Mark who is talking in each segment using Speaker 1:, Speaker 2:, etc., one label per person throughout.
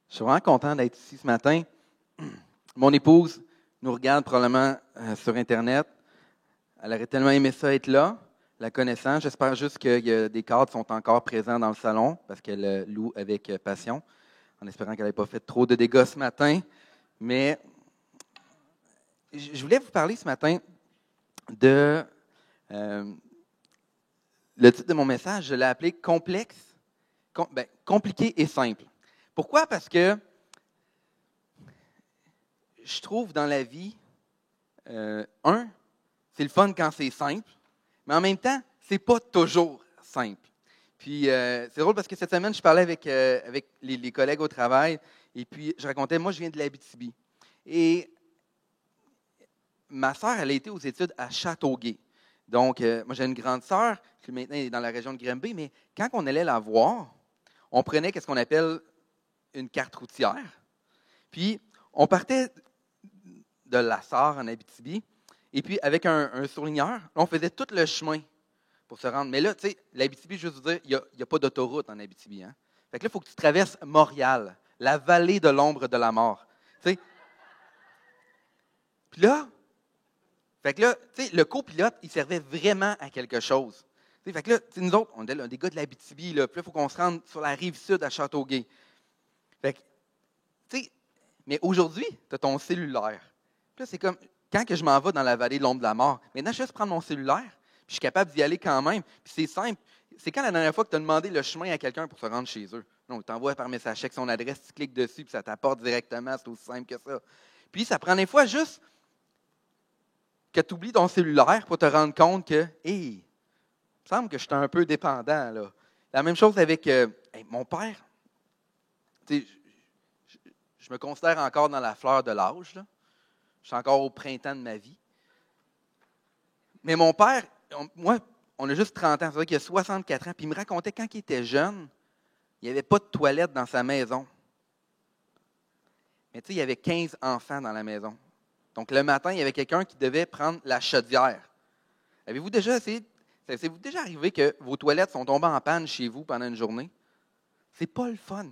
Speaker 1: Je suis vraiment content d'être ici ce matin. Mon épouse nous regarde probablement sur Internet. Elle aurait tellement aimé ça être là, la connaissant. J'espère juste que des cadres sont encore présents dans le salon parce qu'elle loue avec passion, en espérant qu'elle n'ait pas fait trop de dégâts ce matin. Mais je voulais vous parler ce matin de... le titre de mon message, je l'ai appelé « Complexe, compliqué et simple ». Pourquoi? Parce que je trouve dans la vie, c'est le fun quand c'est simple, mais en même temps, c'est pas toujours simple. Puis, c'est drôle parce que cette semaine, je parlais avec les collègues au travail, et puis je racontais, moi, je viens de l'Abitibi. Et ma sœur, elle a été aux études à Châteauguay. Donc, moi, j'ai une grande sœur qui maintenant est dans la région de Granby, mais quand on allait la voir, on prenait ce qu'on appelle une carte routière. Puis, on partait de la Sarre en Abitibi, et puis avec un surligneur, on faisait tout le chemin pour se rendre. Mais là, tu sais, l'Abitibi, je veux dire, il n'y a pas d'autoroute en Abitibi. Hein? Fait que là, il faut que tu traverses Montréal, la vallée de l'ombre de la mort. Tu sais. Puis là, tu sais, le copilote, il servait vraiment à quelque chose. Tu sais, fait que là, nous autres, on est des gars de l'Abitibi, là, puis là, il faut qu'on se rende sur la rive sud à Châteauguay. Fait que, tu sais, mais aujourd'hui, tu as ton cellulaire. Puis là, c'est comme, quand que je m'en vais dans la vallée de l'ombre de la mort, maintenant, je vais juste prendre mon cellulaire, puis je suis capable d'y aller quand même. Puis c'est simple. C'est quand la dernière fois que tu as demandé le chemin à quelqu'un pour se rendre chez eux? Non, tu t'envoies par message texte son adresse, tu cliques dessus, puis ça t'apporte directement. C'est aussi simple que ça. Puis ça prend des fois juste que tu oublies ton cellulaire pour te rendre compte que, il me semble que je suis un peu dépendant. Là. La même chose avec mon père. Tu sais, je me considère encore dans la fleur de l'âge. Là. Je suis encore au printemps de ma vie. Mais mon père, moi, on a juste 30 ans, c'est vrai qu'il a 64 ans, puis il me racontait quand il était jeune, il n'y avait pas de toilette dans sa maison. Mais tu sais, il y avait 15 enfants dans la maison. Donc le matin, il y avait quelqu'un qui devait prendre la chaudière. Avez-vous déjà essayé, c'est-vous déjà arrivé que vos toilettes sont tombées en panne chez vous pendant une journée? C'est pas le fun.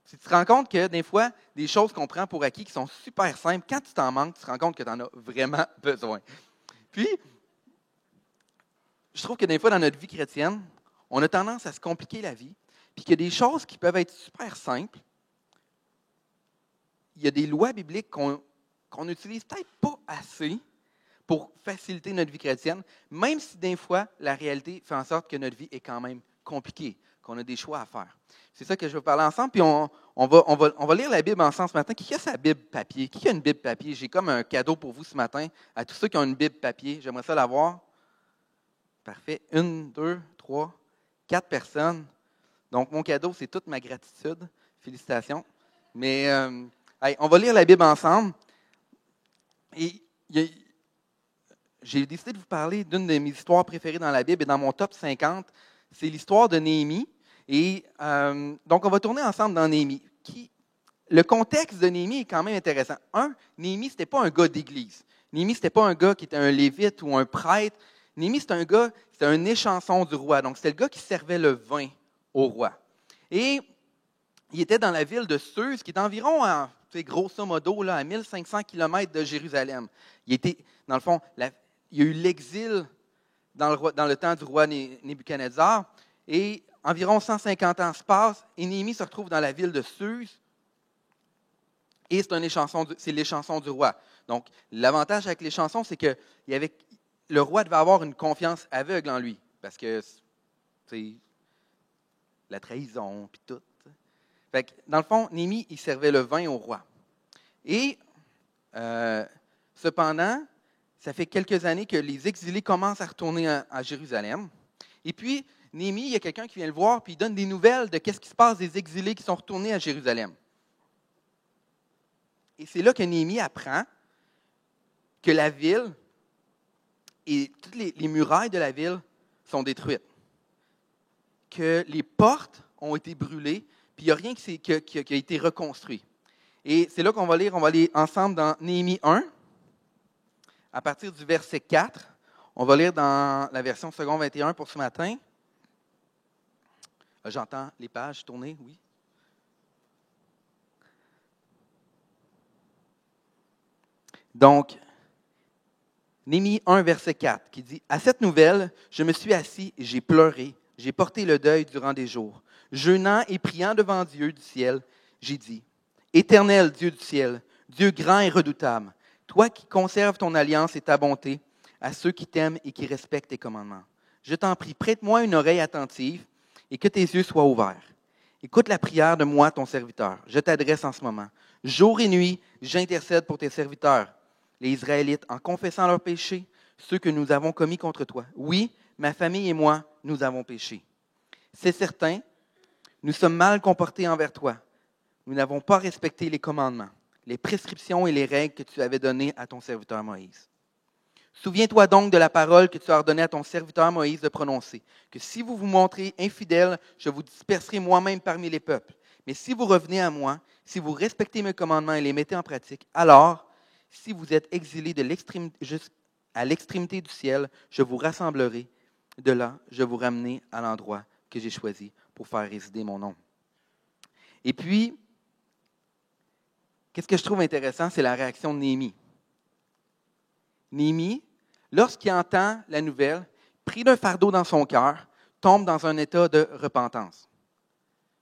Speaker 1: Tu te rends compte que des fois, des choses qu'on prend pour acquis qui sont super simples, quand tu t'en manques, tu te rends compte que tu en as vraiment besoin. Puis, je trouve que des fois, dans notre vie chrétienne, on a tendance à se compliquer la vie, puis qu'il y a des choses qui peuvent être super simples. Il y a des lois bibliques qu'on n'utilise peut-être pas assez pour faciliter notre vie chrétienne, même si des fois, la réalité fait en sorte que notre vie est quand même compliquée, qu'on a des choix à faire. C'est ça que je veux parler ensemble, puis on va lire la Bible ensemble ce matin. Qui a sa Bible papier? Qui a une Bible papier? J'ai comme un cadeau pour vous ce matin, à tous ceux qui ont une Bible papier. J'aimerais ça l'avoir. Parfait. 1, 2, 3, 4 personnes. Donc, mon cadeau, c'est toute ma gratitude. Félicitations. Mais, on va lire la Bible ensemble. Et j'ai décidé de vous parler d'une de mes histoires préférées dans la Bible et dans mon top 50. C'est l'histoire de Néhémie. Et donc, on va tourner ensemble dans Néhémie. Le contexte de Néhémie est quand même intéressant. Néhémie, ce n'était pas un gars d'église. Néhémie, ce n'était pas un gars qui était un lévite ou un prêtre. Néhémie, c'était un échanson du roi. Donc, c'était le gars qui servait le vin au roi. Et il était dans la ville de Suse, qui est environ, grosso modo, là, à 1500 km de Jérusalem. Dans le fond, il y a eu l'exil dans le temps du roi Nebuchadnezzar. Et environ 150 ans se passent, et Néhémie se retrouve dans la ville de Suse. Et c'est les chansons du roi. Donc, l'avantage avec les chansons, c'est que le roi devait avoir une confiance aveugle en lui. Parce que, c'est la trahison, puis tout. Fait que, dans le fond, Néhémie, il servait le vin au roi. Et, cependant, ça fait quelques années que les exilés commencent à retourner à Jérusalem. Et puis, Néhémie, il y a quelqu'un qui vient le voir, puis il donne des nouvelles de ce qui se passe des exilés qui sont retournés à Jérusalem. Et c'est là que Néhémie apprend que la ville et toutes les murailles de la ville sont détruites. Que les portes ont été brûlées, puis il n'y a rien qui a été reconstruit. Et c'est là qu'on va lire, ensemble dans Néhémie 1, à partir du verset 4. On va lire dans la version second 21 pour ce matin. J'entends les pages tourner, oui. Donc, Néhémie 1, verset 4, qui dit « À cette nouvelle, je me suis assis et j'ai pleuré, j'ai porté le deuil durant des jours. Jeûnant et priant devant Dieu du ciel, j'ai dit, Éternel Dieu du ciel, Dieu grand et redoutable, toi qui conserves ton alliance et ta bonté à ceux qui t'aiment et qui respectent tes commandements. Je t'en prie, prête-moi une oreille attentive et que tes yeux soient ouverts. Écoute la prière de moi, ton serviteur. Je t'adresse en ce moment. Jour et nuit, j'intercède pour tes serviteurs, les Israélites, en confessant leurs péchés, ceux que nous avons commis contre toi. Oui, ma famille et moi, nous avons péché. C'est certain, nous sommes mal comportés envers toi. Nous n'avons pas respecté les commandements, les prescriptions et les règles que tu avais données à ton serviteur Moïse. Souviens-toi donc de la parole que tu as ordonné à ton serviteur Moïse de prononcer, que si vous vous montrez infidèles, je vous disperserai moi-même parmi les peuples. Mais si vous revenez à moi, si vous respectez mes commandements et les mettez en pratique, alors, si vous êtes exilés à l'extrémité du ciel, je vous rassemblerai. De là, je vous ramenerai à l'endroit que j'ai choisi pour faire résider mon nom. Et puis, qu'est-ce que je trouve intéressant, c'est la réaction de Néhémie. Néhémie, lorsqu'il entend la nouvelle, pris d'un fardeau dans son cœur, tombe dans un état de repentance.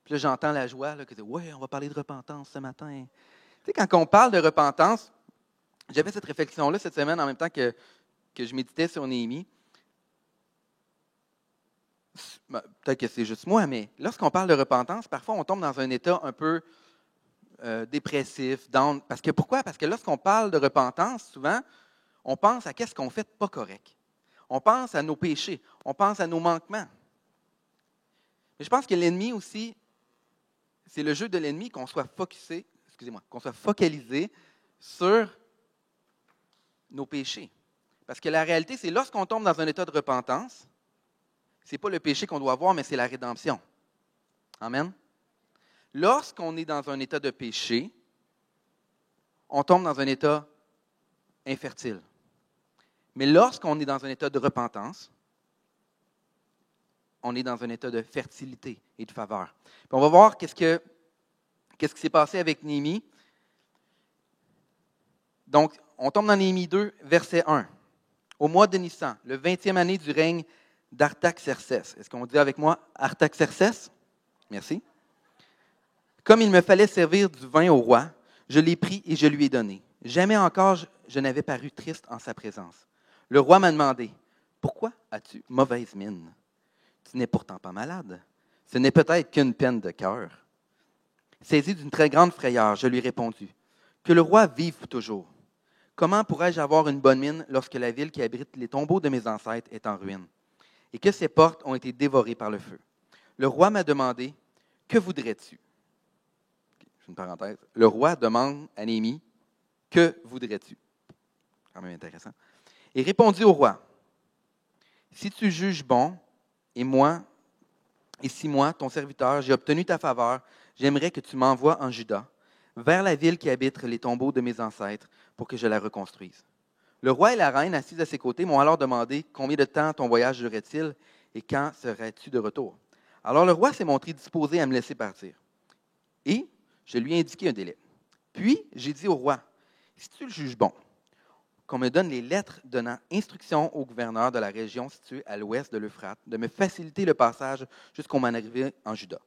Speaker 1: Puis là, j'entends la joie, là, qui dit « Ouais, on va parler de repentance ce matin. » Tu sais, quand on parle de repentance, j'avais cette réflexion-là cette semaine en même temps que je méditais sur Néhémie. Peut-être que c'est juste moi, mais lorsqu'on parle de repentance, parfois on tombe dans un état un peu dépressif, down. Pourquoi? Parce que lorsqu'on parle de repentance, souvent, on pense à qu'est-ce qu'on fait de pas correct. On pense à nos péchés. On pense à nos manquements. Mais je pense que l'ennemi aussi, c'est le jeu de l'ennemi qu'on soit focalisé sur nos péchés. Parce que la réalité, c'est lorsqu'on tombe dans un état de repentance, ce n'est pas le péché qu'on doit avoir, mais c'est la rédemption. Amen. Lorsqu'on est dans un état de péché, on tombe dans un état infertile. Mais lorsqu'on est dans un état de repentance, on est dans un état de fertilité et de faveur. Puis on va voir qu'est-ce qui s'est passé avec Néhémie. Donc, on tombe dans Néhémie 2, verset 1. Au mois de Nissan, le 20e année du règne d'Artaxerxès. Est-ce qu'on dit avec moi Artaxerxès? Merci. Comme il me fallait servir du vin au roi, je l'ai pris et je lui ai donné. Jamais encore je n'avais paru triste en sa présence. Le roi m'a demandé, « Pourquoi as-tu mauvaise mine? Tu n'es pourtant pas malade. Ce n'est peut-être qu'une peine de cœur. » Saisi d'une très grande frayeur, je lui ai répondu, « Que le roi vive toujours. Comment pourrais-je avoir une bonne mine lorsque la ville qui abrite les tombeaux de mes ancêtres est en ruine et que ses portes ont été dévorées par le feu? » Le roi m'a demandé, « Que voudrais-tu? » Une parenthèse. Le roi demande à Néhémie, « Que voudrais-tu? » Quand même intéressant. Et répondit au roi, « Si tu juges bon, et si moi, ton serviteur, j'ai obtenu ta faveur, j'aimerais que tu m'envoies en Juda, vers la ville qui habite les tombeaux de mes ancêtres, pour que je la reconstruise. » Le roi et la reine, assis à ses côtés, m'ont alors demandé combien de temps ton voyage durerait-il et quand serais-tu de retour. Alors le roi s'est montré disposé à me laisser partir. Et je lui ai indiqué un délai. Puis j'ai dit au roi, « Si tu le juges bon, qu'on me donne les lettres donnant instruction au gouverneur de la région située à l'ouest de l'Euphrate de me faciliter le passage jusqu'au mon arrivée en Juda.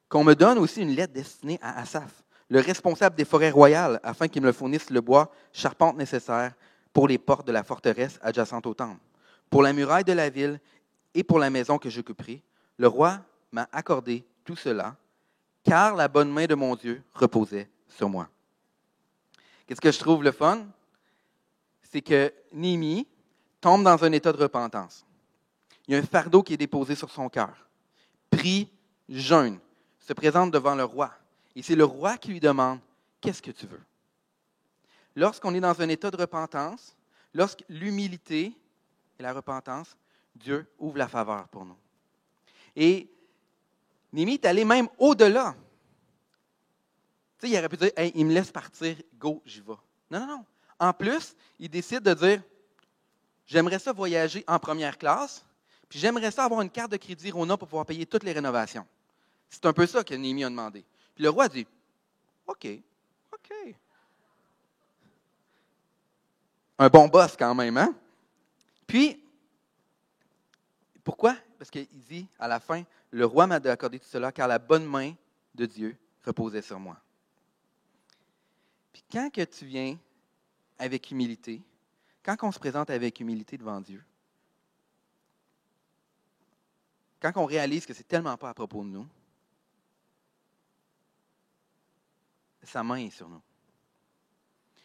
Speaker 1: Qu'on me donne aussi une lettre destinée à Asaph, le responsable des forêts royales, afin qu'il me fournisse le bois charpente nécessaire pour les portes de la forteresse adjacente au temple, pour la muraille de la ville et pour la maison que j'occuperai. Le roi m'a accordé tout cela, car la bonne main de mon Dieu reposait sur moi. » Qu'est-ce que je trouve le fun? C'est que Néhémie tombe dans un état de repentance. Il y a un fardeau qui est déposé sur son cœur. Prie, jeûne, se présente devant le roi. Et c'est le roi qui lui demande, « Qu'est-ce que tu veux? » Lorsqu'on est dans un état de repentance, lorsque l'humilité et la repentance, Dieu ouvre la faveur pour nous. Et Néhémie est allé même au-delà. Tu sais, il aurait pu dire, « Hey, il me laisse partir, go, j'y vais. » Non, non, non. En plus, il décide de dire, « J'aimerais ça voyager en première classe, puis j'aimerais ça avoir une carte de crédit Rona pour pouvoir payer toutes les rénovations. » C'est un peu ça que Néhémie a demandé. Puis le roi dit, « OK. un bon boss quand même, hein? Puis, pourquoi? Parce qu'il dit à la fin, le roi m'a accordé tout cela car la bonne main de Dieu reposait sur moi. Puis quand que tu viens avec humilité, quand on se présente avec humilité devant Dieu, quand on réalise que c'est tellement pas à propos de nous, sa main est sur nous.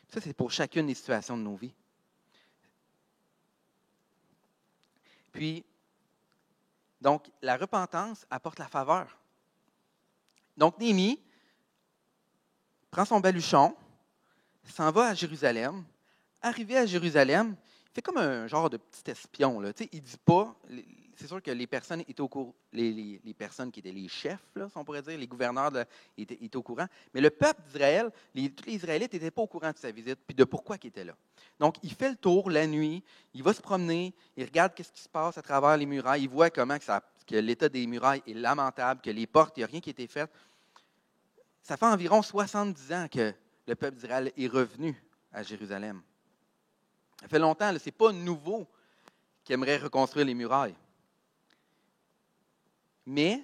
Speaker 1: Ça, c'est pour chacune des situations de nos vies. Puis, donc, la repentance apporte la faveur. Donc, Néhémie prend son baluchon, s'en va à Jérusalem. Arrivé à Jérusalem, il fait comme un genre de petit espion. Là. Tu sais, il ne dit pas. C'est sûr que les personnes étaient au courant, les personnes qui étaient les chefs, là, si on pourrait dire, les gouverneurs étaient au courant. Mais le peuple d'Israël, tous les Israélites n'étaient pas au courant de sa visite puis de pourquoi il était là. Donc, il fait le tour la nuit, il va se promener, il regarde ce qui se passe à travers les murailles, il voit comment que l'état des murailles est lamentable, que les portes, il n'y a rien qui a été fait. Ça fait environ 70 ans que le peuple d'Israël est revenu à Jérusalem. Ça fait longtemps, ce n'est pas nouveau qu'il aimerait reconstruire les murailles. Mais,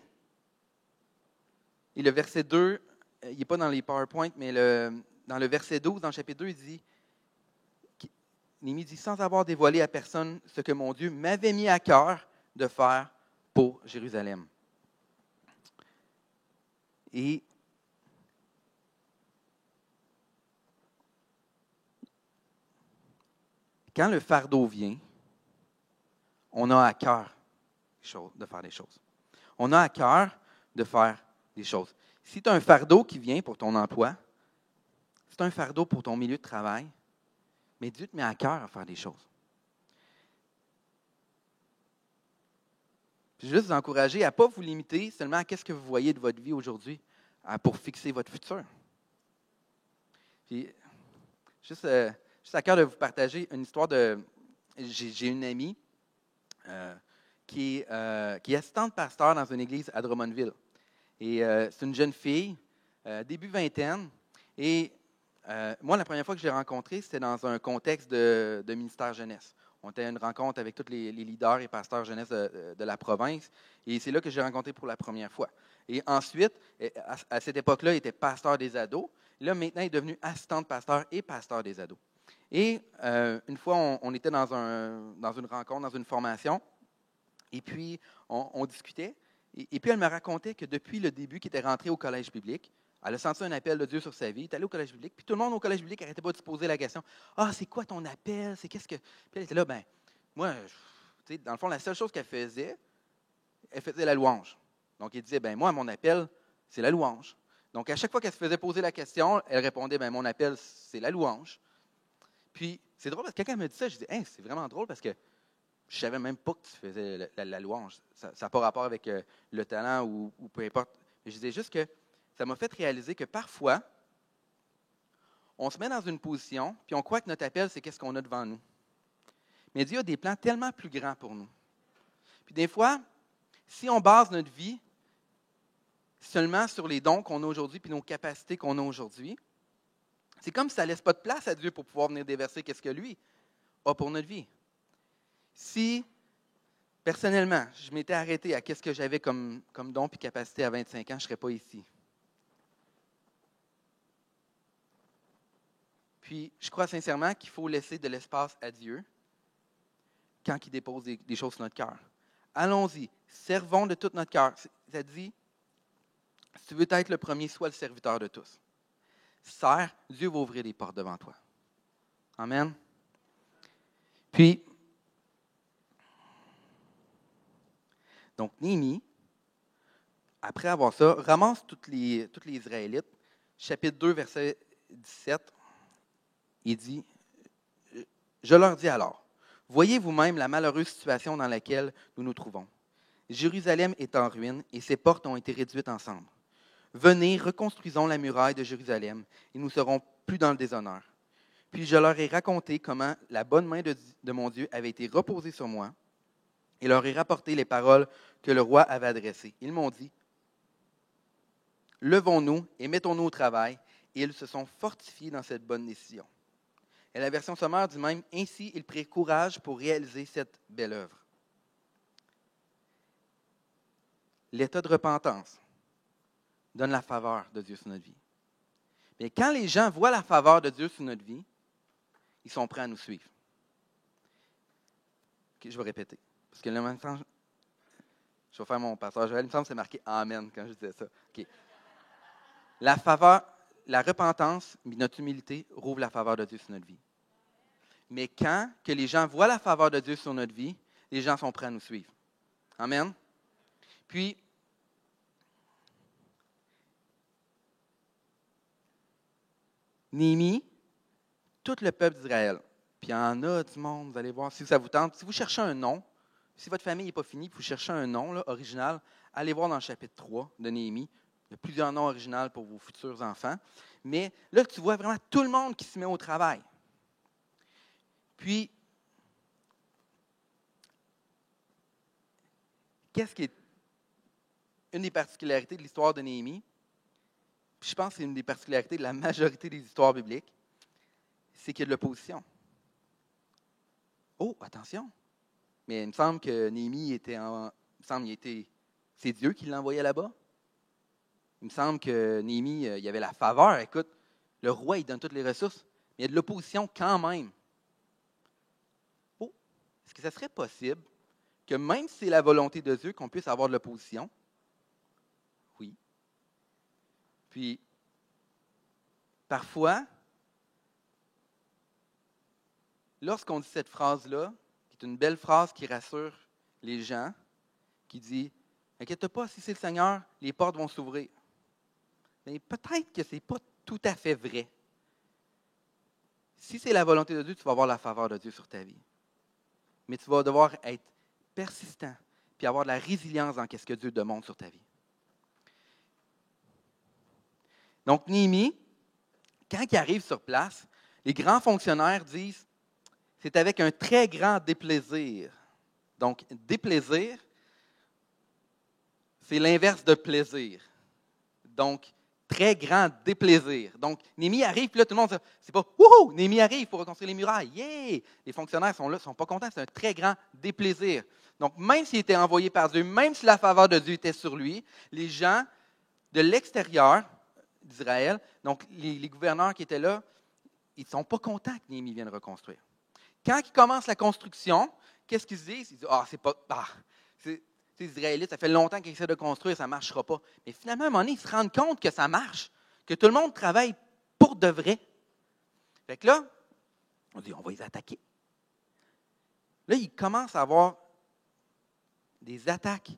Speaker 1: et le verset 2, il n'est pas dans les PowerPoint, mais dans le verset 12, dans le chapitre 2, il dit, Néhémie dit, sans avoir dévoilé à personne ce que mon Dieu m'avait mis à cœur de faire pour Jérusalem. Et quand le fardeau vient, on a à cœur de faire des choses. On a à cœur de faire des choses. Si tu as un fardeau qui vient pour ton emploi, si tu as un fardeau pour ton milieu de travail, mais Dieu te met à cœur à faire des choses. Puis juste vous encourager à ne pas vous limiter seulement à ce que vous voyez de votre vie aujourd'hui pour fixer votre futur. Puis, juste à cœur de vous partager une histoire de... J'ai une amie qui est assistante pasteur dans une église à Drummondville. Et c'est une jeune fille, début vingtaine. Et moi, la première fois que je l'ai rencontrée, c'était dans un contexte de ministère jeunesse. On était à une rencontre avec tous les leaders et pasteurs jeunesse de la province. Et c'est là que j'ai rencontré pour la première fois. Et ensuite, à cette époque-là, il était pasteur des ados. Et là, maintenant, il est devenu assistant de pasteur et pasteur des ados. Et une fois, on était dans une rencontre, dans une formation. Et puis, on discutait. Et puis, elle me racontait que depuis le début qu'elle était rentrée au collège biblique, elle a senti un appel de Dieu sur sa vie. Elle est allée au collège biblique. Puis tout le monde au collège biblique n'arrêtait pas de se poser la question. Ah, c'est quoi ton appel? C'est qu'est-ce que. Puis elle était là, moi, tu sais, dans le fond, la seule chose qu'elle faisait, elle faisait la louange. Donc, elle disait, moi, mon appel, c'est la louange. Donc, à chaque fois qu'elle se faisait poser la question, elle répondait, mon appel, c'est la louange. Puis, c'est drôle parce que quand elle me dit ça, je dis, c'est vraiment drôle parce que je ne savais même pas que tu faisais la louange. Ça n'a pas rapport avec le talent ou peu importe. Je disais juste que ça m'a fait réaliser que parfois, on se met dans une position, puis on croit que notre appel, c'est qu'est-ce qu'on a devant nous. Mais Dieu a des plans tellement plus grands pour nous. Puis des fois, si on base notre vie seulement sur les dons qu'on a aujourd'hui puis nos capacités qu'on a aujourd'hui, c'est comme si ça ne laisse pas de place à Dieu pour pouvoir venir déverser qu'est-ce que lui a pour notre vie. Si, personnellement, je m'étais arrêté à qu'est-ce que j'avais comme don et capacité à 25 ans, je ne serais pas ici. Puis, je crois sincèrement qu'il faut laisser de l'espace à Dieu quand il dépose des choses sur notre cœur. Allons-y, servons de tout notre cœur. Ça dit, si tu veux être le premier, sois le serviteur de tous. Sers, Dieu va ouvrir des portes devant toi. Amen. Puis, donc, Néhémie, après avoir ça, ramasse tous les Israélites. Chapitre 2, verset 17, il dit, « Je leur dis alors, voyez vous-même la malheureuse situation dans laquelle nous nous trouvons. Jérusalem est en ruine et ses portes ont été réduites en cendres. Venez, reconstruisons la muraille de Jérusalem et nous ne serons plus dans le déshonneur. Puis je leur ai raconté comment la bonne main de mon Dieu avait été reposée sur moi et leur ai rapporté les paroles que le roi avait adressées. Ils m'ont dit, levons-nous et mettons-nous au travail. Et ils se sont fortifiés dans cette bonne décision. Et la version sommaire dit même « Ainsi, ils prirent courage pour réaliser cette belle œuvre. » L'état de repentance donne la faveur de Dieu sur notre vie. Mais quand les gens voient la faveur de Dieu sur notre vie, ils sont prêts à nous suivre. Okay, je vais répéter. Parce que là, maintenant, je vais faire mon passage. Il me semble que c'est marqué « Amen » quand je disais ça. Okay. La faveur, la repentance, notre humilité, rouvre la faveur de Dieu sur notre vie. Mais quand que les gens voient la faveur de Dieu sur notre vie, les gens sont prêts à nous suivre. Amen. Puis, Néhémie, tout le peuple d'Israël, puis il y en a du monde, vous allez voir, si ça vous tente, si vous cherchez un nom, si votre famille n'est pas finie, puis vous cherchez un nom là, original, allez voir dans le chapitre 3 de Néhémie. Il y a plusieurs noms originaux pour vos futurs enfants. Mais là, tu vois vraiment tout le monde qui se met au travail. Puis, qu'est-ce qui est une des particularités de l'histoire de Néhémie? Puis je pense que c'est une des particularités de la majorité des histoires bibliques, c'est qu'il y a de l'opposition. Oh, attention! Mais il me semble que Néhémie c'est Dieu qui l'envoyait là-bas. Il me semble que Néhémie, il y avait la faveur. Écoute, le roi, il donne toutes les ressources, mais il y a de l'opposition quand même. Oh, est-ce que ça serait possible que même si c'est la volonté de Dieu, qu'on puisse avoir de l'opposition? Oui. Puis, parfois, lorsqu'on dit cette phrase-là, qui est une belle phrase qui rassure les gens, qui dit « Inquiète pas, si c'est le Seigneur, les portes vont s'ouvrir. » Mais peut-être que ce n'est pas tout à fait vrai. Si c'est la volonté de Dieu, tu vas avoir la faveur de Dieu sur ta vie. Mais tu vas devoir être persistant puis avoir de la résilience dans ce que Dieu demande sur ta vie. Donc, Néhémie, quand il arrive sur place, les grands fonctionnaires disent « C'est avec un très grand déplaisir. » Donc, déplaisir, c'est l'inverse de plaisir. Donc, très grand déplaisir. Donc, Néhémie arrive, puis là, tout le monde dit, c'est pas « Wouhou! Néhémie arrive pour reconstruire les murailles. Yeah! » Les fonctionnaires sont là, ne sont pas contents, c'est un très grand déplaisir. Donc, même s'il était envoyé par Dieu, même si la faveur de Dieu était sur lui, les gens de l'extérieur d'Israël, donc les gouverneurs qui étaient là, ils ne sont pas contents que Néhémie vienne reconstruire. Quand ils commencent la construction, qu'est-ce qu'ils se disent? Ils disent « Ah, c'est pas... Les Israélites, ça fait longtemps qu'ils essaient de construire, ça ne marchera pas. » Mais finalement, à un moment donné, ils se rendent compte que ça marche, que tout le monde travaille pour de vrai. Fait que là, on dit, on va les attaquer. Là, ils commencent à avoir des attaques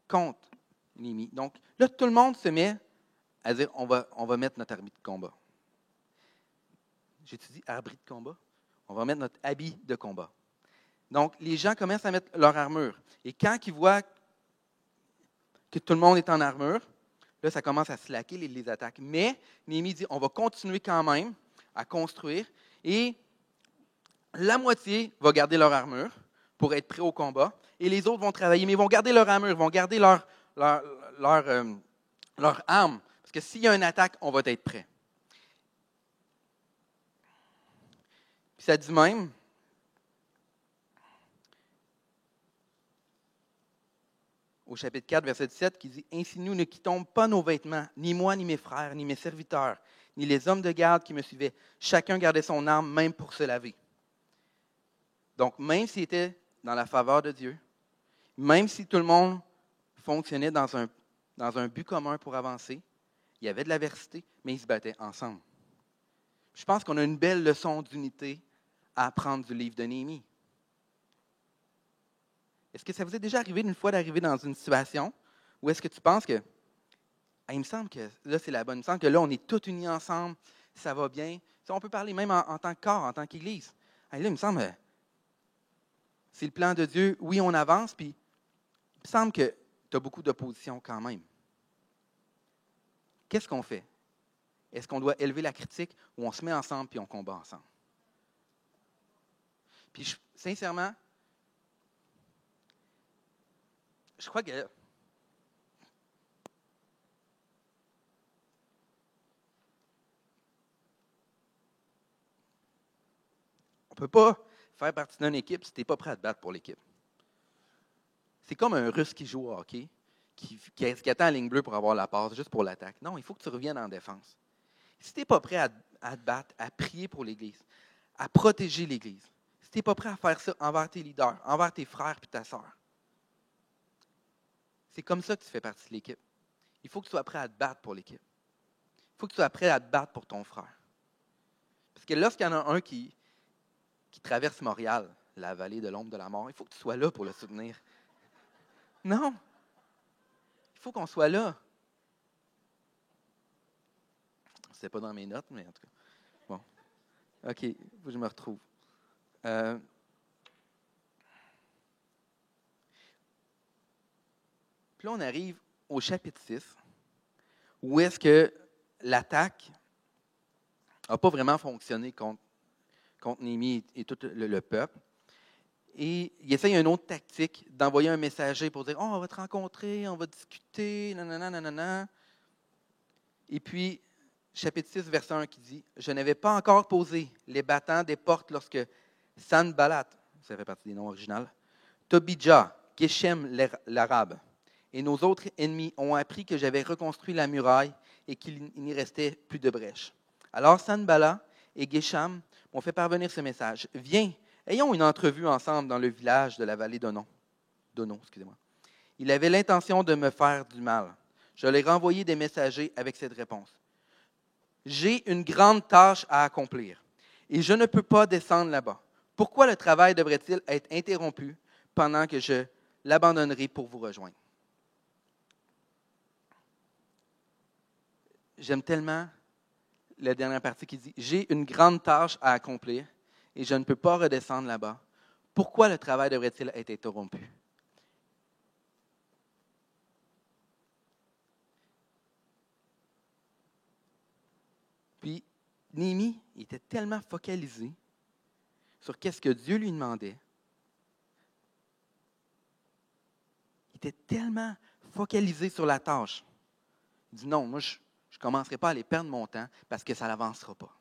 Speaker 1: contre Néhémie. Donc, là, tout le monde se met à dire, on va mettre notre habit de combat. J'ai-tu dit habit de combat? On va mettre notre habit de combat. Donc, les gens commencent à mettre leur armure. Et quand ils voient que tout le monde est en armure, là, ça commence à slacker les attaques. Mais Néhémie dit, on va continuer quand même à construire et la moitié va garder leur armure pour être prêt au combat et les autres vont travailler, mais ils vont garder leur armure, ils vont garder leur arme, parce que s'il y a une attaque, on va être prêt. Puis ça dit même, au chapitre 4, verset 17, qui dit « Ainsi nous ne quittons pas nos vêtements, ni moi, ni mes frères, ni mes serviteurs, ni les hommes de garde qui me suivaient. Chacun gardait son arme, même pour se laver. » Donc, même s'il était dans la faveur de Dieu, même si tout le monde fonctionnait dans un but commun pour avancer, il y avait de l'adversité, mais ils se battaient ensemble. Je pense qu'on a une belle leçon d'unité à apprendre du livre de Néhémie. Est-ce que ça vous est déjà arrivé une fois d'arriver dans une situation où est-ce que tu penses que il me semble que là, c'est la bonne. Il me semble que là, on est tous unis ensemble, ça va bien. Ça, on peut parler même en tant que corps, en tant qu'Église. Là, il me semble c'est le plan de Dieu. Oui, on avance, puis il me semble que tu as beaucoup d'opposition quand même. Qu'est-ce qu'on fait? Est-ce qu'on doit élever la critique ou on se met ensemble puis on combat ensemble? Puis, sincèrement, je crois que ne peut pas faire partie d'une équipe si tu n'es pas prêt à te battre pour l'équipe. C'est comme un Russe qui joue au hockey, qui attend la ligne bleue pour avoir la passe, juste pour l'attaque. Non, il faut que tu reviennes en défense. Si tu n'es pas prêt à te battre, à prier pour l'Église, à protéger l'Église, si tu n'es pas prêt à faire ça envers tes leaders, envers tes frères et ta sœur, c'est comme ça que tu fais partie de l'équipe. Il faut que tu sois prêt à te battre pour l'équipe. Il faut que tu sois prêt à te battre pour ton frère. Parce que lorsqu'il y en a un qui traverse Montréal, la vallée de l'ombre de la mort, il faut que tu sois là pour le soutenir. Non. Il faut qu'on soit là. C'était pas dans mes notes, mais en tout cas. Bon. OK, il faut que je me retrouve. Puis là, on arrive au chapitre 6, où est-ce que l'attaque n'a pas vraiment fonctionné contre Néhémie et tout le peuple. Et il essaye une autre tactique d'envoyer un messager pour dire « Oh, on va te rencontrer, on va discuter, nanana, nanana. » Et puis, chapitre 6, verset 1 qui dit « Je n'avais pas encore posé les battants des portes lorsque Sanballat, ça fait partie des noms originaux, Tobijah, Geshem l'Arabe, et nos autres ennemis ont appris que j'avais reconstruit la muraille et qu'il n'y restait plus de brèche. Alors Sanballat et Geshem m'ont fait parvenir ce message. Viens, ayons une entrevue ensemble dans le village de la vallée d'Onon. Excusez-moi. Il avait l'intention de me faire du mal. Je leur ai renvoyé des messagers avec cette réponse. J'ai une grande tâche à accomplir et je ne peux pas descendre là-bas. Pourquoi le travail devrait-il être interrompu pendant que je l'abandonnerai pour vous rejoindre? J'aime tellement la dernière partie qui dit « J'ai une grande tâche à accomplir et je ne peux pas redescendre là-bas. Pourquoi le travail devrait-il être interrompu? » Puis, Néhémie était tellement focalisé sur qu'est-ce que Dieu lui demandait. Il était tellement focalisé sur la tâche. Il dit non, moi, je ne commencerai pas à aller perdre mon temps parce que ça n'avancera pas.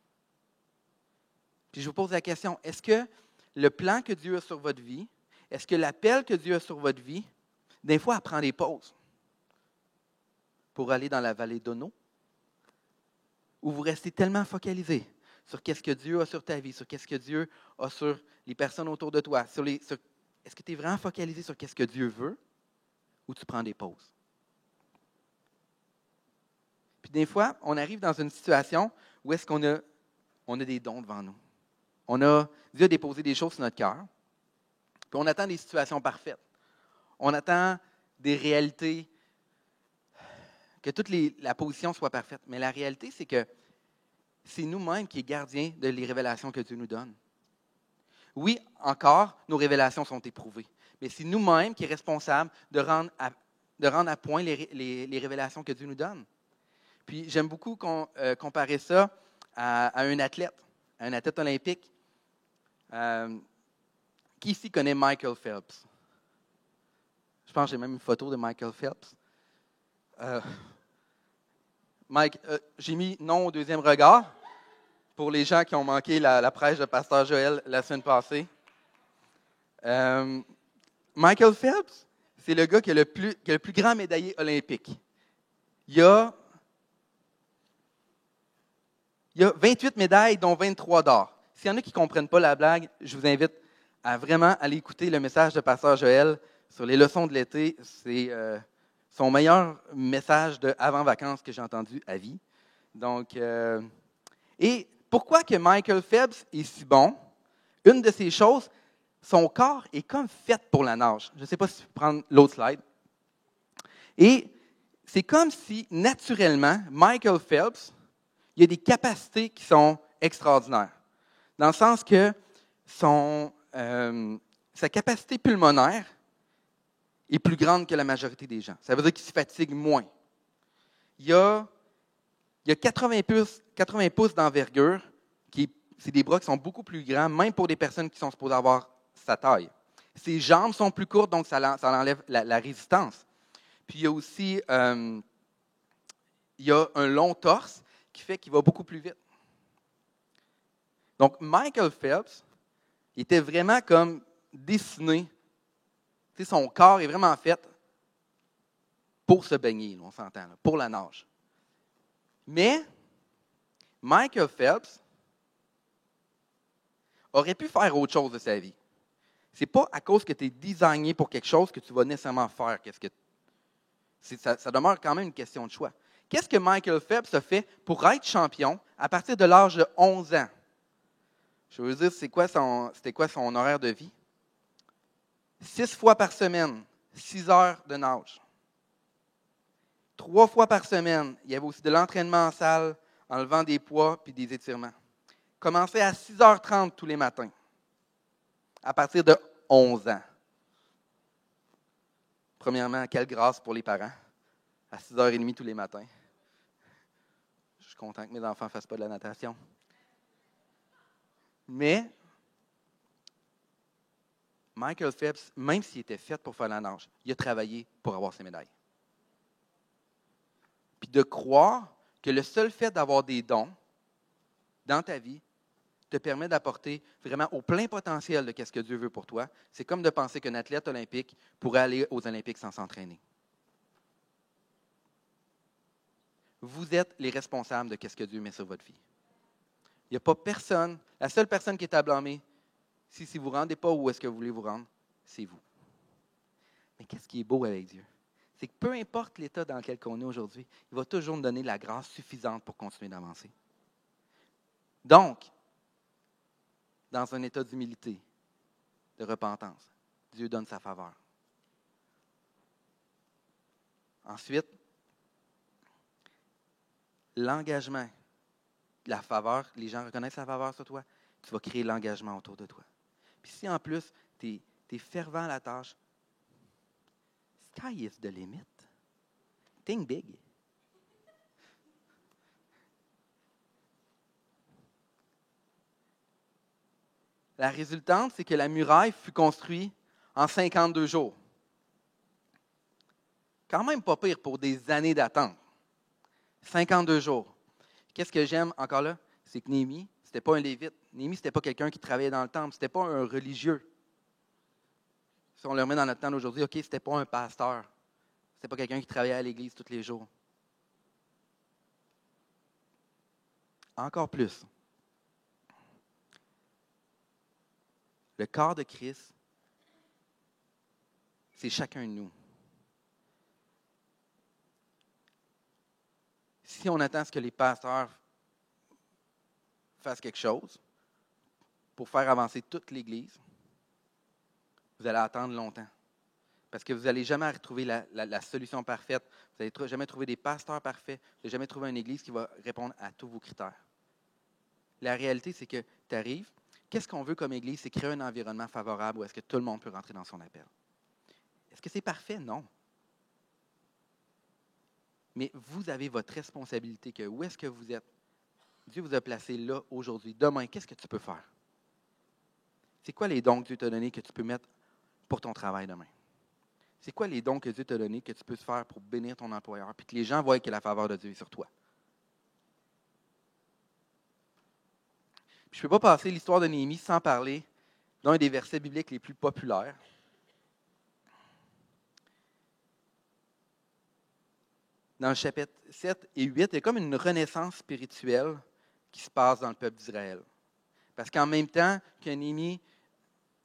Speaker 1: Puis je vous pose la question, est-ce que le plan que Dieu a sur votre vie, est-ce que l'appel que Dieu a sur votre vie, des fois, elle prend des pauses pour aller dans la vallée d'Ono? Ou vous restez tellement focalisé sur qu'est-ce que Dieu a sur ta vie, sur qu'est-ce que Dieu a sur les personnes autour de toi? Est-ce que tu es vraiment focalisé sur qu'est-ce que Dieu veut ou tu prends des pauses? Puis des fois, on arrive dans une situation où est-ce qu'on a des dons devant nous. Dieu a déposé des choses sur notre cœur, puis on attend des situations parfaites. On attend des réalités, que toute la position soit parfaite. Mais la réalité, c'est que c'est nous-mêmes qui sommes gardiens de les révélations que Dieu nous donne. Oui, encore, nos révélations sont éprouvées. Mais c'est nous-mêmes qui sommes responsables de rendre à point les révélations que Dieu nous donne. Puis j'aime beaucoup comparer ça à un athlète olympique. Qui ici connaît Michael Phelps? Je pense que j'ai même une photo de Michael Phelps. Mike, j'ai mis non au deuxième regard pour les gens qui ont manqué la prêche de Pasteur Joël la semaine passée. Michael Phelps, c'est le gars qui a le plus grand médaillé olympique. Il y a 28 médailles, dont 23 d'or. S'il y en a qui ne comprennent pas la blague, je vous invite à vraiment aller écouter le message de Pasteur Joël sur les leçons de l'été. C'est son meilleur message de avant-vacances que j'ai entendu à vie. Donc, et pourquoi que Michael Phelps est si bon? Une de ces choses, son corps est comme fait pour la nage. Je ne sais pas si tu peux prendre l'autre slide. Et c'est comme si, naturellement, Michael Phelps, il a des capacités qui sont extraordinaires. Dans le sens que sa capacité pulmonaire est plus grande que la majorité des gens. Ça veut dire qu'il se fatigue moins. Il a 80 pouces d'envergure, c'est des bras qui sont beaucoup plus grands, même pour des personnes qui sont supposées avoir sa taille. Ses jambes sont plus courtes, donc ça enlève la résistance. Puis il y a aussi un long torse qui fait qu'il va beaucoup plus vite. Donc Michael Phelps, Il était vraiment comme dessiné. Tu sais, son corps est vraiment fait pour se baigner, là, on s'entend, là, pour la nage. Mais Michael Phelps aurait pu faire autre chose de sa vie. C'est pas à cause que tu es designé pour quelque chose que tu vas nécessairement faire. Ça demeure quand même une question de choix. Qu'est-ce que Michael Phelps a fait pour être champion à partir de l'âge de 11 ans? Je veux dire, c'était quoi son horaire de vie? 6 fois par semaine, 6 heures de nage. 3 fois par semaine, il y avait aussi de l'entraînement en salle, en levant des poids puis des étirements. Commençait à 6h30 tous les matins, à partir de 11 ans. Premièrement, quelle grâce pour les parents, à 6h30 tous les matins. Je suis content que mes enfants ne fassent pas de la natation. Mais Michael Phelps, même s'il était fait pour faire la nage, il a travaillé pour avoir ses médailles. Puis de croire que le seul fait d'avoir des dons dans ta vie te permet d'apporter vraiment au plein potentiel de ce que Dieu veut pour toi, c'est comme de penser qu'un athlète olympique pourrait aller aux Olympiques sans s'entraîner. Vous êtes les responsables de ce que Dieu met sur votre vie. Il n'y a pas personne, la seule personne qui est à blâmer, si vous ne vous rendez pas où est-ce que vous voulez vous rendre, c'est vous. Mais qu'est-ce qui est beau avec Dieu? C'est que peu importe l'état dans lequel on est aujourd'hui, il va toujours nous donner la grâce suffisante pour continuer d'avancer. Donc, dans un état d'humilité, de repentance, Dieu donne sa faveur. Ensuite, l'engagement, la faveur, les gens reconnaissent la faveur sur toi, tu vas créer l'engagement autour de toi. Puis si en plus, tu es fervent à la tâche, sky is the limit. Think big. La résultante, c'est que la muraille fut construite en 52 jours. Quand même pas pire pour des années d'attente. 52 jours. Qu'est-ce que j'aime encore là? C'est que Néhémie, ce n'était pas un lévite. Néhémie, ce n'était pas quelqu'un qui travaillait dans le temple. Ce n'était pas un religieux. Si on le remet dans notre temps d'aujourd'hui, OK, ce n'était pas un pasteur. Ce n'était pas quelqu'un qui travaillait à l'église tous les jours. Encore plus. Le corps de Christ, c'est chacun de nous. Si on attend à ce que les pasteurs fassent quelque chose pour faire avancer toute l'Église, vous allez attendre longtemps. Parce que vous n'allez jamais retrouver la solution parfaite. Vous n'allez jamais trouver des pasteurs parfaits. Vous n'allez jamais trouver une Église qui va répondre à tous vos critères. La réalité, c'est que tu arrives. Qu'est-ce qu'on veut comme Église? C'est créer un environnement favorable où est-ce que tout le monde peut rentrer dans son appel. Est-ce que c'est parfait? Non. Mais vous avez votre responsabilité que où est-ce que vous êtes? Dieu vous a placé là aujourd'hui. Demain, qu'est-ce que tu peux faire? C'est quoi les dons que Dieu t'a donnés que tu peux mettre pour ton travail demain? C'est quoi les dons que Dieu t'a donnés que tu peux faire pour bénir ton employeur puis que les gens voient que la faveur de Dieu est sur toi? Puis je ne peux pas passer l'histoire de Néhémie sans parler d'un des versets bibliques les plus populaires. Dans le chapitre 7 et 8, il y a comme une renaissance spirituelle qui se passe dans le peuple d'Israël. Parce qu'en même temps que Néhémie,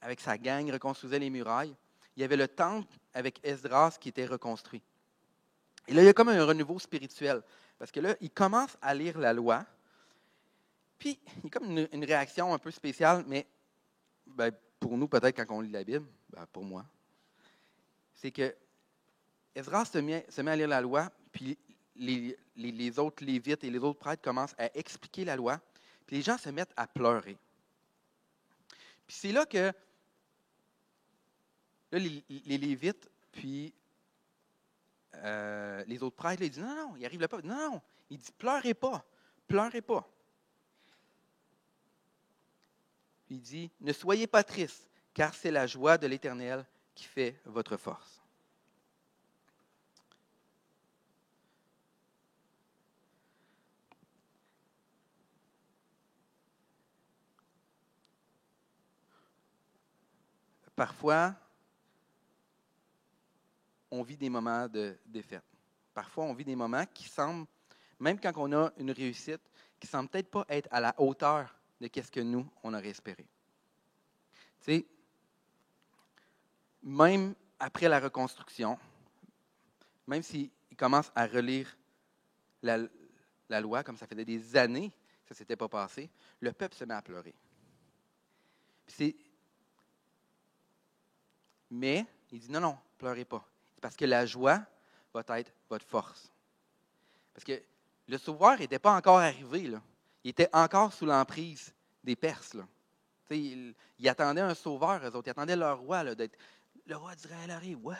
Speaker 1: avec sa gang, reconstruisait les murailles, il y avait le temple avec Esdras qui était reconstruit. Et là, il y a comme un renouveau spirituel. Parce que là, il commence à lire la loi. Puis, il y a comme une réaction un peu spéciale, mais pour nous, peut-être, quand on lit la Bible, pour moi, c'est que Esdras se met à lire la loi, puis les autres Lévites et les autres prêtres commencent à expliquer la loi, puis les gens se mettent à pleurer. Puis c'est là que les Lévites, puis les autres prêtres, là, ils disent non, il n'arrive là pas. Non, il dit pleurez pas, pleurez pas. Puis il dit ne soyez pas tristes, car c'est la joie de l'Éternel qui fait votre force. parfois, on vit des moments de défaite. Parfois, on vit des moments qui semblent, même quand on a une réussite, qui ne semblent peut-être pas être à la hauteur de ce que nous, on aurait espéré. Tu sais, même après la reconstruction, même s'ils commencent à relire la loi, comme ça faisait des années que ça ne s'était pas passé, le peuple se met à pleurer. Mais il dit non, pleurez pas. C'est parce que la joie va être votre force. Parce que le Sauveur n'était pas encore arrivé, là. Il était encore sous l'emprise des Perses. Là. Ils attendaient un sauveur, eux autres. Ils attendaient leur roi, là, d'être le roi d'Israël arrive. Ouais.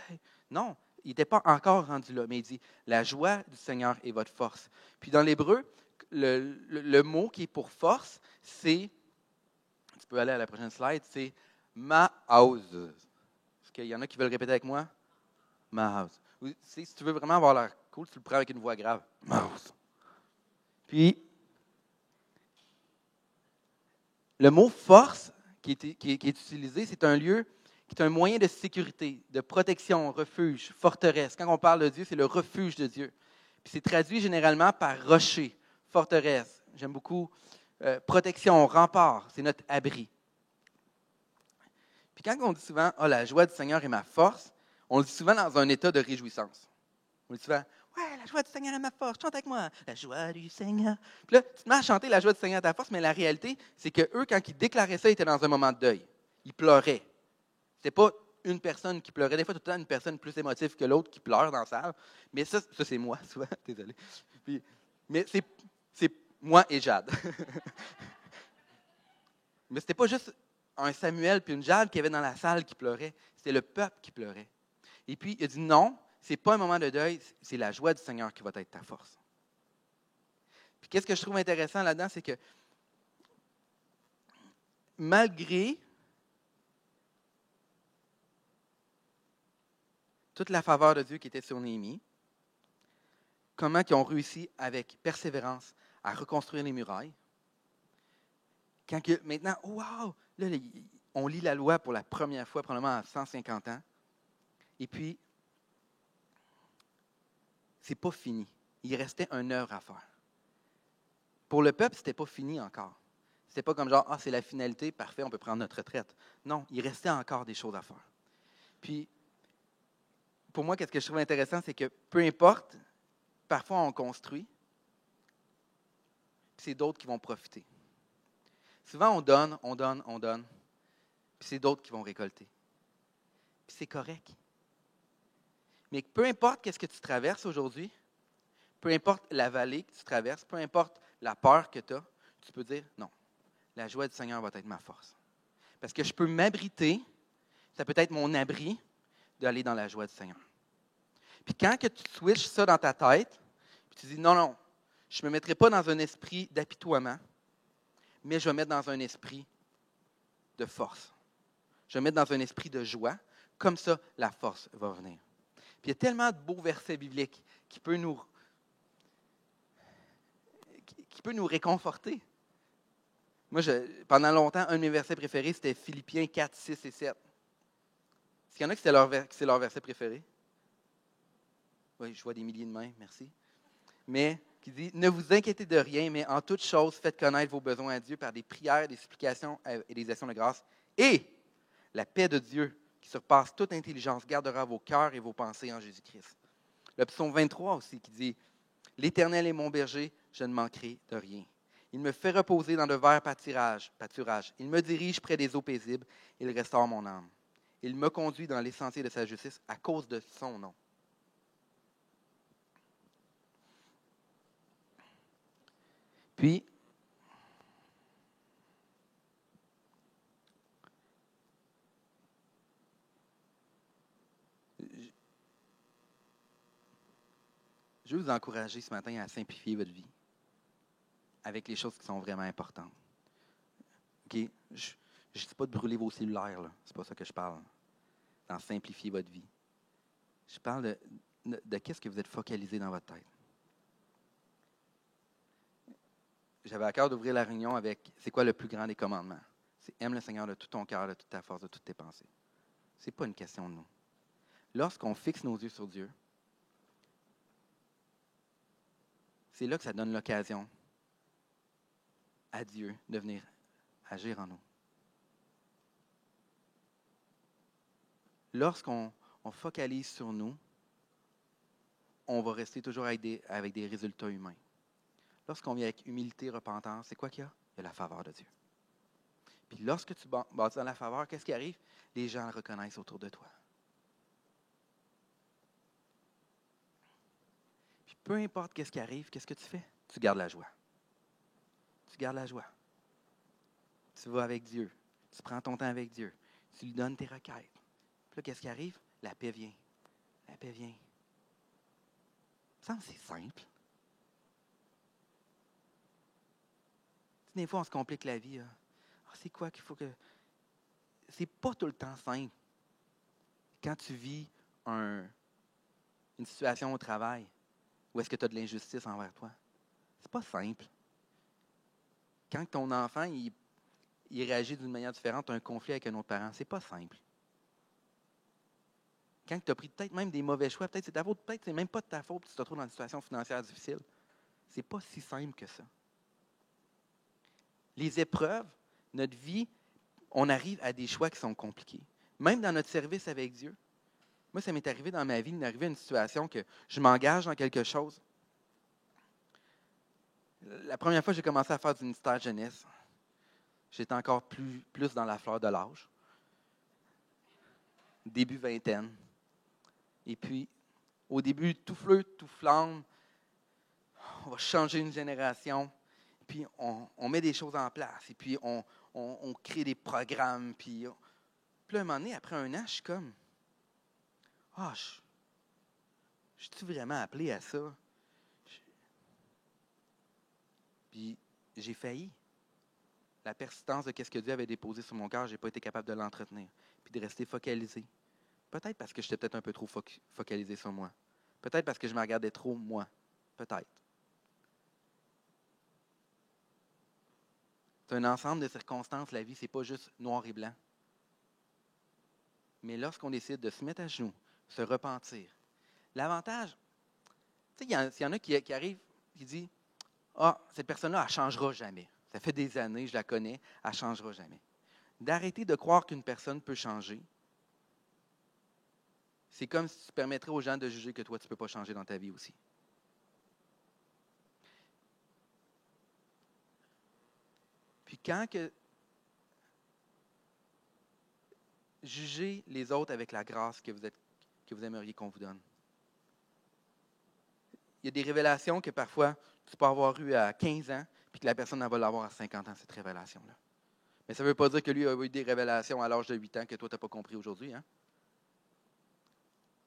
Speaker 1: Non, il n'était pas encore rendu là. Mais il dit la joie du Seigneur est votre force. Puis dans l'hébreu, le mot qui est pour force, c'est, tu peux aller à la prochaine slide, c'est ma'auz. Est-ce qu'il y en a qui veulent répéter avec moi? Ma'auz. Si tu veux vraiment avoir l'air cool, tu le prends avec une voix grave. Ma'auz. Puis, le mot force qui est utilisé, c'est un lieu qui est un moyen de sécurité, de protection, refuge, forteresse. Quand on parle de Dieu, c'est le refuge de Dieu. Puis c'est traduit généralement par rocher, forteresse. J'aime beaucoup protection, rempart, c'est notre abri. Puis quand on dit souvent « Ah, la joie du Seigneur est ma force », on le dit souvent dans un état de réjouissance. On le dit souvent « Ouais, la joie du Seigneur est ma force, chante avec moi, la joie du Seigneur. » Puis là, tu te mets à chanter la joie du Seigneur est ta force, mais la réalité, c'est qu'eux, quand ils déclaraient ça, ils étaient dans un moment de deuil. Ils pleuraient. Ce n'était pas une personne qui pleurait. Des fois, tout le temps, une personne plus émotive que l'autre qui pleure dans la salle. Mais ça c'est moi, souvent. Désolé. Mais c'est moi et Jade. Mais ce n'était pas juste un Samuel puis une Jade qui avait dans la salle qui pleurait. C'était le peuple qui pleurait. Et puis, il a dit non, ce n'est pas un moment de deuil, c'est la joie du Seigneur qui va être ta force. Puis, qu'est-ce que je trouve intéressant là-dedans, c'est que malgré toute la faveur de Dieu qui était sur Néhémie, comment ils ont réussi avec persévérance à reconstruire les murailles. Maintenant, oh, wow, là, on lit la loi pour la première fois, probablement à 150 ans. Et puis, c'est pas fini. Il restait une œuvre à faire. Pour le peuple, ce n'était pas fini encore. C'était pas comme genre, ah, c'est la finalité, parfait, on peut prendre notre retraite. Non, il restait encore des choses à faire. Puis, pour moi, qu'est-ce que je trouve intéressant, c'est que peu importe, parfois on construit, puis c'est d'autres qui vont profiter. Souvent, on donne, puis c'est d'autres qui vont récolter. Puis c'est correct. Mais peu importe qu'est-ce que tu traverses aujourd'hui, peu importe la vallée que tu traverses, peu importe la peur que tu as, tu peux dire non, la joie du Seigneur va être ma force. Parce que je peux m'abriter, ça peut être mon abri d'aller dans la joie du Seigneur. Puis quand que tu switches ça dans ta tête, puis tu dis non, je ne me mettrai pas dans un esprit d'apitoiement, mais je vais me mettre dans un esprit de force. Je vais me mettre dans un esprit de joie. Comme ça, la force va venir. Puis il y a tellement de beaux versets bibliques qui peuvent nous réconforter. Moi, pendant longtemps, un de mes versets préférés, c'était Philippiens 4, 6 et 7. Est-ce qu'il y en a qui c'est leur verset préféré? Oui, je vois des milliers de mains, merci. Mais qui dit, ne vous inquiétez de rien, mais en toute chose, faites connaître vos besoins à Dieu par des prières, des supplications et des actions de grâce. Et la paix de Dieu, qui surpasse toute intelligence, gardera vos cœurs et vos pensées en Jésus-Christ. Le psaume 23 aussi, qui dit, l'Éternel est mon berger, je ne manquerai de rien. Il me fait reposer dans de verts pâturages. Il me dirige près des eaux paisibles. Il restaure mon âme. Il me conduit dans les sentiers de sa justice à cause de son nom. Puis, je veux vous encourager ce matin à simplifier votre vie avec les choses qui sont vraiment importantes. OK? Je ne dis pas de brûler vos cellulaires, là. C'est pas ça que je parle. D'en simplifier votre vie. Je parle de qu'est-ce que vous êtes focalisé dans votre tête. J'avais à cœur d'ouvrir la réunion avec c'est quoi le plus grand des commandements? C'est aime le Seigneur de tout ton cœur, de toute ta force, de toutes tes pensées. Ce n'est pas une question de nous. Lorsqu'on fixe nos yeux sur Dieu, c'est là que ça donne l'occasion à Dieu de venir agir en nous. Lorsqu'on focalise sur nous, on va rester toujours avec des résultats humains. Lorsqu'on vient avec humilité, repentance, c'est quoi qu'il y a? Il y a la faveur de Dieu. Puis lorsque tu bâtis dans la faveur, qu'est-ce qui arrive? Les gens le reconnaissent autour de toi. Puis peu importe qu'est-ce qui arrive, qu'est-ce que tu fais? Tu gardes la joie. Tu gardes la joie. Tu vas avec Dieu. Tu prends ton temps avec Dieu. Tu lui donnes tes requêtes. Puis là, qu'est-ce qui arrive? La paix vient. La paix vient. Ça me semble que c'est simple. Des fois, on se complique la vie. C'est quoi qu'il faut que... C'est pas tout le temps simple. Quand tu vis une situation au travail, où est-ce que tu as de l'injustice envers toi? C'est pas simple. Quand ton enfant, il réagit d'une manière différente, tu as un conflit avec un autre parent, c'est pas simple. Quand tu as pris peut-être même des mauvais choix, peut-être c'est ta faute, peut-être c'est même pas de ta faute, tu te retrouves dans une situation financière difficile. C'est pas si simple que ça. Les épreuves, notre vie, on arrive à des choix qui sont compliqués. Même dans notre service avec Dieu. Moi, ça m'est arrivé dans ma vie, il m'est arrivé une situation que je m'engage dans quelque chose. La première fois que j'ai commencé à faire du ministère jeunesse, j'étais encore plus dans la fleur de l'âge. Début vingtaine. Et puis, au début, tout fleu, tout flamme. On va changer une génération. Puis, on met des choses en place. Et puis, on crée des programmes. Puis, à un moment donné, après un an, je suis comme, je suis vraiment appelé à ça? Puis, j'ai failli. La persistance de ce que Dieu avait déposé sur mon cœur, je n'ai pas été capable de l'entretenir. Puis de rester focalisé. Peut-être parce que j'étais peut-être un peu trop focalisé sur moi. Peut-être parce que je me regardais trop, moi. Peut-être. C'est un ensemble de circonstances, la vie, ce n'est pas juste noir et blanc. Mais lorsqu'on décide de se mettre à genoux, se repentir, l'avantage, tu sais, il y en a qui arrivent, qui disent, cette personne-là, elle ne changera jamais. Ça fait des années, je la connais, elle ne changera jamais. D'arrêter de croire qu'une personne peut changer, c'est comme si tu permettrais aux gens de juger que toi, tu ne peux pas changer dans ta vie aussi. Puis quand que jugez les autres avec la grâce que vous aimeriez qu'on vous donne. Il y a des révélations que parfois tu peux avoir eues à 15 ans, puis que la personne va l'avoir à 50 ans, cette révélation-là. Mais ça ne veut pas dire que lui a eu des révélations à l'âge de 8 ans que toi, tu n'as pas compris aujourd'hui. Hein?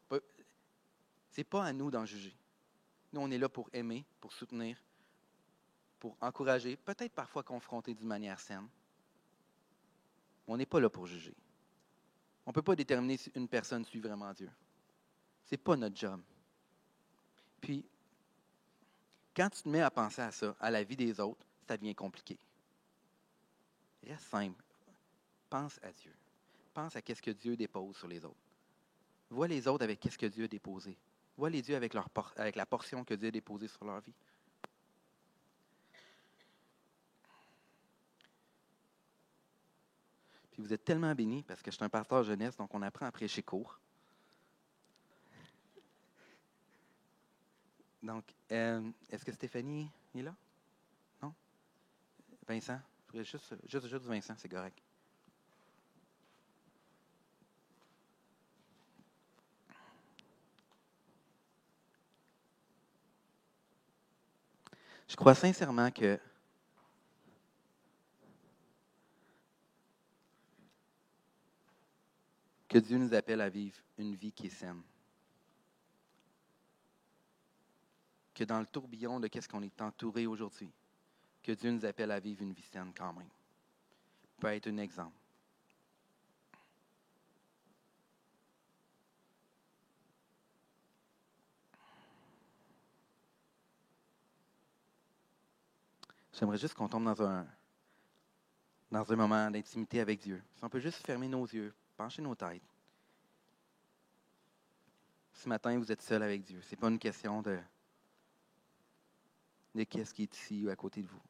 Speaker 1: Ce n'est pas à nous d'en juger. Nous, on est là pour aimer, pour soutenir, pour encourager, peut-être parfois confronter d'une manière saine. On n'est pas là pour juger. On ne peut pas déterminer si une personne suit vraiment Dieu. Ce n'est pas notre job. Puis, quand tu te mets à penser à ça, à la vie des autres, ça devient compliqué. Reste simple. Pense à Dieu. Pense à ce que Dieu dépose sur les autres. Vois les autres avec ce que Dieu a déposé. Vois les dieux avec la portion que Dieu a déposée sur leur vie. Puis vous êtes tellement bénis parce que je suis un pasteur jeunesse, donc on apprend à prêcher court. Donc, est-ce que Stéphanie est là? Non? Vincent? Je voudrais juste Vincent, c'est correct. Je crois sincèrement que Dieu nous appelle à vivre une vie qui est saine. Que dans le tourbillon de qu'est-ce qu'on est entouré aujourd'hui, que Dieu nous appelle à vivre une vie saine quand même. Peut être un exemple. J'aimerais juste qu'on tombe dans un moment d'intimité avec Dieu. Si on peut juste fermer nos yeux, pencher nos têtes, ce matin, vous êtes seul avec Dieu. Ce n'est pas une question de qu'est-ce qui est ici ou à côté de vous.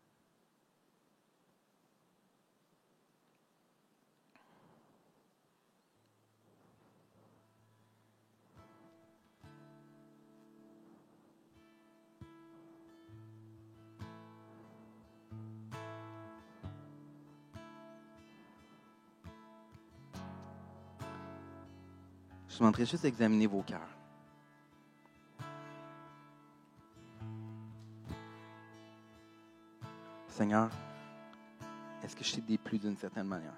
Speaker 1: Je vous demanderai juste d'examiner vos cœurs. Seigneur, est-ce que je t'ai déplu d'une certaine manière?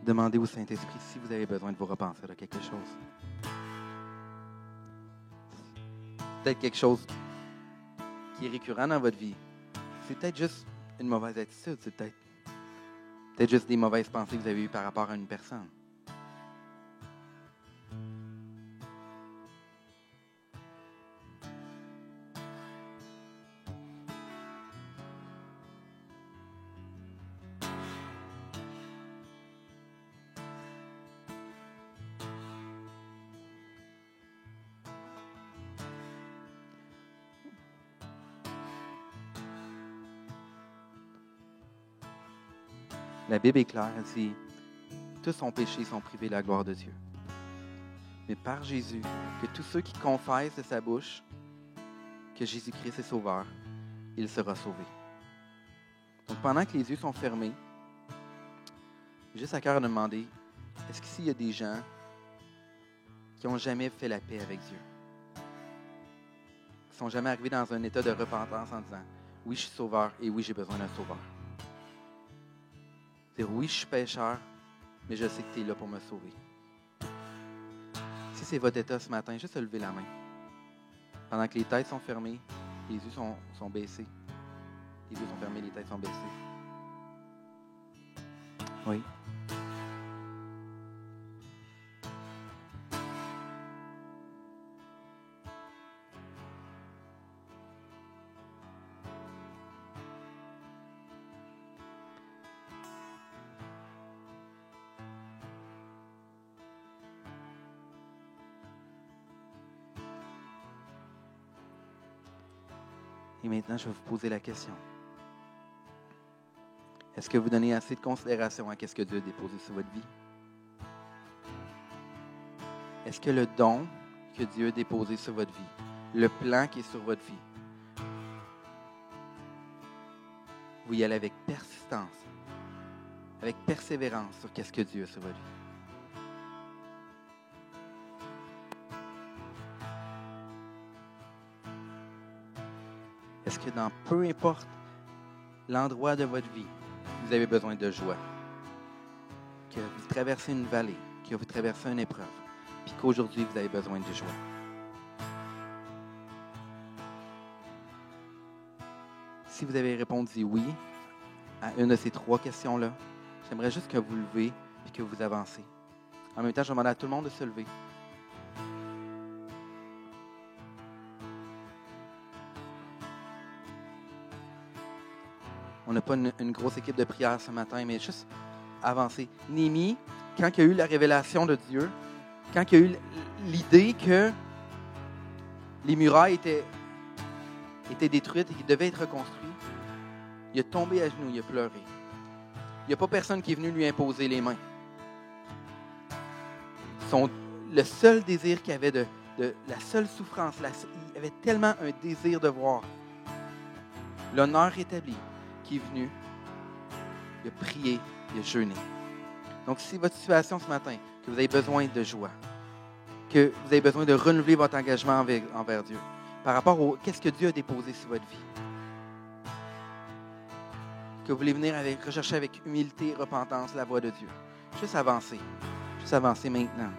Speaker 1: Demandez au Saint-Esprit si vous avez besoin de vous repenser de quelque chose. Peut-être quelque chose qui est récurrent dans votre vie. C'est peut-être juste une mauvaise attitude. C'est peut-être juste des mauvaises pensées que vous avez eues par rapport à une personne. La Bible est claire, elle dit « Tous ont péché, sont privés de la gloire de Dieu. » Mais par Jésus, que tous ceux qui confessent de sa bouche que Jésus-Christ est sauveur, il sera sauvé. Donc pendant que les yeux sont fermés, j'ai juste à cœur de demander, est-ce qu'ici il y a des gens qui n'ont jamais fait la paix avec Dieu? Qui ne sont jamais arrivés dans un état de repentance en disant « Oui, je suis sauveur et oui, j'ai besoin d'un sauveur. » Dire oui, je suis pécheur, mais je sais que tu es là pour me sauver. Si c'est votre état ce matin, juste lever la main. Pendant que les têtes sont fermées, les yeux sont baissés. Les yeux sont fermés, les têtes sont baissées. Oui. Et maintenant, je vais vous poser la question. Est-ce que vous donnez assez de considération à ce que Dieu a déposé sur votre vie? Est-ce que le don que Dieu a déposé sur votre vie, le plan qui est sur votre vie, vous y allez avec persistance, avec persévérance sur ce que Dieu a sur votre vie? Est-ce que dans peu importe l'endroit de votre vie, vous avez besoin de joie? Que vous traversez une vallée, que vous traversez une épreuve, puis qu'aujourd'hui, vous avez besoin de joie. Si vous avez répondu oui à une de ces 3 questions-là, j'aimerais juste que vous levez et que vous avancez. En même temps, je demande à tout le monde de se lever. On n'a pas une grosse équipe de prière ce matin, mais juste avancer. Néhémie, quand il y a eu la révélation de Dieu, quand il y a eu l'idée que les murailles étaient détruites et qu'ils devaient être reconstruits, il est tombé à genoux, il a pleuré. Il n'y a pas personne qui est venu lui imposer les mains. Le seul désir qu'il avait, la seule souffrance, il avait tellement un désir de voir l'honneur rétabli, qui est venu, il a prié, il a jeûné. Donc, si votre situation ce matin, que vous avez besoin de joie, que vous avez besoin de renouveler votre engagement envers Dieu, par rapport à qu'est-ce que Dieu a déposé sur votre vie, que vous voulez venir rechercher avec humilité et repentance la voix de Dieu, juste avancez maintenant.